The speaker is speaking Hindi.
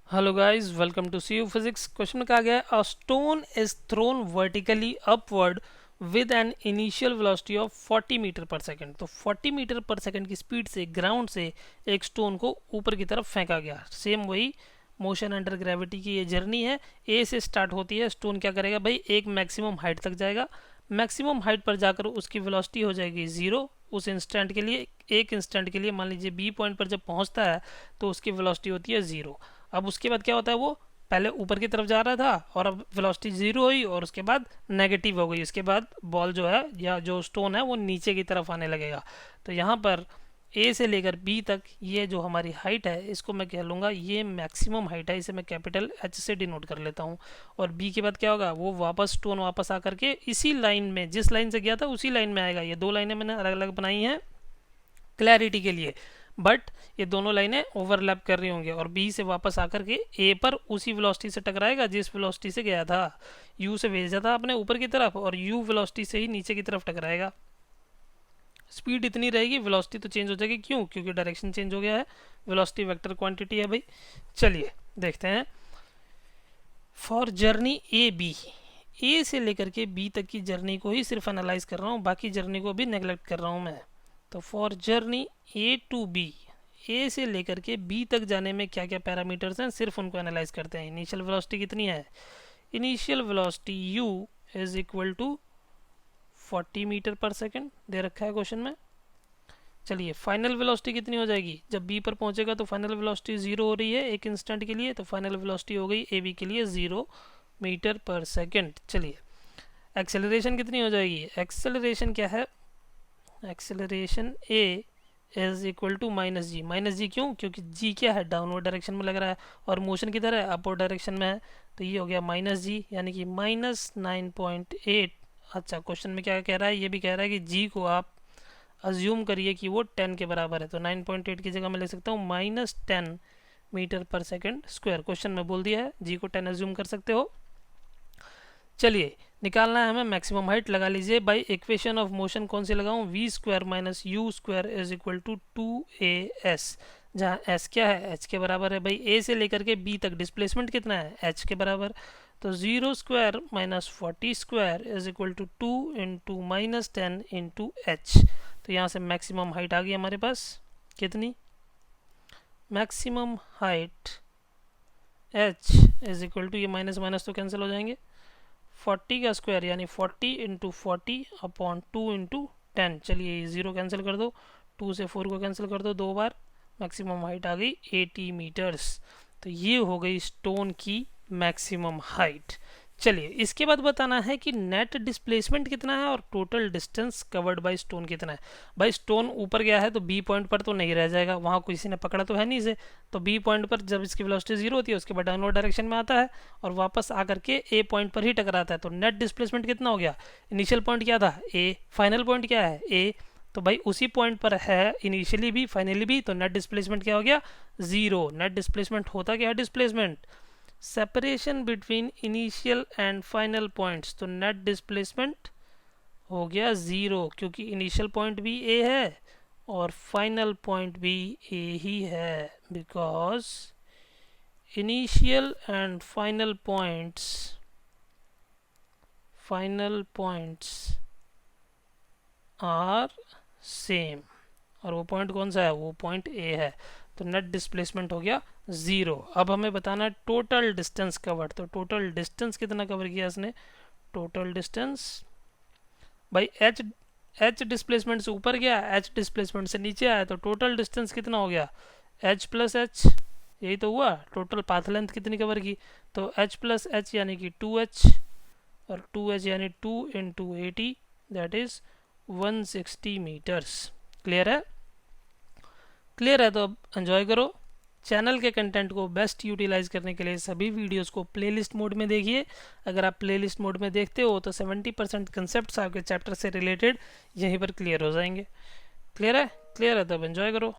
Hello guys, welcome to see you physics. Question में कहा गया है a stone is thrown vertically upward with an initial velocity of 40 meter per second. तो 40 मीटर पर सेकंड की स्पीड से ग्राउंड से एक स्टोन को ऊपर की तरफ फेंका गया। सेम वही मोशन अंडर ग्रेविटी की ये जर्नी है। ए से स्टार्ट होती है। स्टोन क्या करेगा भाई, एक मैक्सिमम हाइट तक जाएगा। मैक्सिमम हाइट पर जाकर उसकी वेलोसिटी हो जाएगी ज़ीरो उस इंस्टेंट के लिए। एक इंस्टेंट के लिए मान लीजिए बी पॉइंट पर जब पहुंचता है तो उसकी वेलोसिटी होती है ज़ीरो। अब उसके बाद क्या होता है, वो पहले ऊपर की तरफ जा रहा था और अब वेलोसिटी ज़ीरो हुई और उसके बाद नेगेटिव हो गई। उसके बाद बॉल जो है या जो स्टोन है वो नीचे की तरफ आने लगेगा। तो यहाँ पर ए से लेकर बी तक ये जो हमारी हाइट है इसको मैं कह लूँगा ये मैक्सिमम हाइट है। इसे मैं कैपिटल एच से डिनोट कर लेता हूँ। और बी के बाद क्या होगा, वो वापस स्टोन वापस आकर के इसी लाइन में, जिस लाइन से गया था उसी लाइन में आएगा। ये दो लाइनें मैंने अलग अलग बनाई हैं क्लैरिटी के लिए, बट ये दोनों लाइनें ओवरलैप कर रही होंगी और बी से वापस आकर के ए पर उसी वेलोसिटी से टकराएगा जिस वेलोसिटी से गया था। यू से भेजा था आपने ऊपर की तरफ और यू वेलोसिटी से ही नीचे की तरफ टकराएगा। स्पीड इतनी रहेगी, वेलोसिटी तो चेंज हो जाएगी। क्यों? क्योंकि डायरेक्शन चेंज हो गया है। वेलोसिटी वेक्टर क्वांटिटी है भाई। चलिए देखते हैं। For journey A B, A से लेकर के बी तक की जर्नी को ही सिर्फ एनालाइज कर रहा हूँ, बाकी जर्नी को भी नेग्लेक्ट कर रहा हूँ मैं। तो for journey A to B, A से लेकर के बी तक जाने में क्या क्या पैरामीटर्स हैं सिर्फ उनको एनालाइज करते हैं। इनिशियल वेलोसिटी कितनी है? Initial velocity u is equal to 40 meter per second दे रखा है क्वेश्चन में। चलिए फाइनल वेलोसिटी कितनी हो जाएगी? जब बी पर पहुंचेगा तो फाइनल वेलोसिटी ज़ीरो हो रही है एक इंस्टेंट के लिए, तो फाइनल वेलोसिटी हो गई ए बी के लिए 0 मीटर पर सेकंड। चलिए एक्सेलरेशन कितनी हो जाएगी? एक्सेलरेशन क्या है? Acceleration a is equal to minus g. Minus g क्यों? क्योंकि जी क्या है, डाउनवर्ड डायरेक्शन में लग रहा है और मोशन किधर है, अपवर्ड डायरेक्शन में है। तो ये हो गया माइनस जी, यानी कि -9.8। अच्छा, क्वेश्चन में क्या कह रहा है, ये भी कह रहा है कि जी को आप अज्यूम करिए कि वो 10 के बराबर है। तो 9.8 की जगह मैं लिख सकता हूँ -10 मीटर पर सेकेंड स्क्वायर। क्वेश्चन में बोल दिया है जी को 10 अज्यूम कर सकते हो। चलिए निकालना है हमें मैक्सिमम हाइट। लगा लीजिए बाई इक्वेशन ऑफ मोशन कौन सी लगाऊं, v square minus u square is equal to 2as, जहाँ s क्या है, h के बराबर है भाई। a से लेकर के b तक डिस्प्लेसमेंट कितना है, h के बराबर। तो 0 square minus 40 square is equal to 2 into minus 10 into H. तो यहाँ से मैक्सिमम हाइट आ गई हमारे पास। कितनी? Maximum height h is equal to, ये माइनस माइनस तो कैंसिल हो जाएंगे, 40 का स्क्वायर यानी 40 इंटू 40 अपॉन 2 इंटू 10। चलिए ज़ीरो कैंसिल कर दो, 2 से 4 को कैंसिल कर दो दो बार। मैक्सिमम हाइट आ गई 80 मीटर्स। तो ये हो गई स्टोन की मैक्सिमम हाइट। चलिए इसके बाद बताना है कि नेट डिस्प्लेसमेंट कितना है और total distance covered by stone कितना है। भाई स्टोन ऊपर गया है तो बी पॉइंट पर तो नहीं रह जाएगा, वहाँ किसी ने पकड़ा तो है नहीं इसे। तो बी पॉइंट पर जब इसकी वेलोसिटी ज़ीरो होती है उसके बाद डाउनवर्ड डायरेक्शन में आता है और वापस आकर के ए पॉइंट पर ही टकराता है। तो नेट डिस्प्लेसमेंट कितना हो गया? इनिशियल पॉइंट क्या था, ए। फाइनल पॉइंट क्या है, ए। तो भाई उसी पॉइंट पर है इनिशियली भी फाइनली भी, तो नेट डिस्प्लेसमेंट क्या हो गया? ज़ीरो। नेट डिस्प्लेसमेंट होता क्या है? Displacement separation between initial and final points. तो नेट डिस्प्लेसमेंट हो गया ज़ीरो, क्योंकि इनिशियल पॉइंट भी ए है और फाइनल पॉइंट भी ए ही है, because initial and final points are same. और वो पॉइंट कौन सा है? वो पॉइंट ए है। तो नेट डिस्प्लेसमेंट हो गया ज़ीरो। अब हमें बताना है टोटल डिस्टेंस कवर्ड। तो टोटल डिस्टेंस कितना कवर किया इसने? टोटल डिस्टेंस भाई एच डिस्प्लेसमेंट से ऊपर गया, एच डिस्प्लेसमेंट से नीचे आया, तो टोटल डिस्टेंस कितना हो गया? एच प्लस एच, यही तो हुआ। टोटल पाथ लेंथ कितनी कवर की? तो एच प्लस एच यानी कि 2h, और 2h यानी 2 into 80, that is 160 meters. Clear है? क्लियर है तो अब एंजॉय करो। चैनल के कंटेंट को बेस्ट यूटिलाइज करने के लिए सभी वीडियोस को प्लेलिस्ट मोड में देखिए। अगर आप प्लेलिस्ट मोड में देखते हो तो 70% कंसेप्ट आपके चैप्टर से रिलेटेड यहीं पर क्लियर हो जाएंगे। क्लियर है? क्लियर है तो अब एंजॉय करो।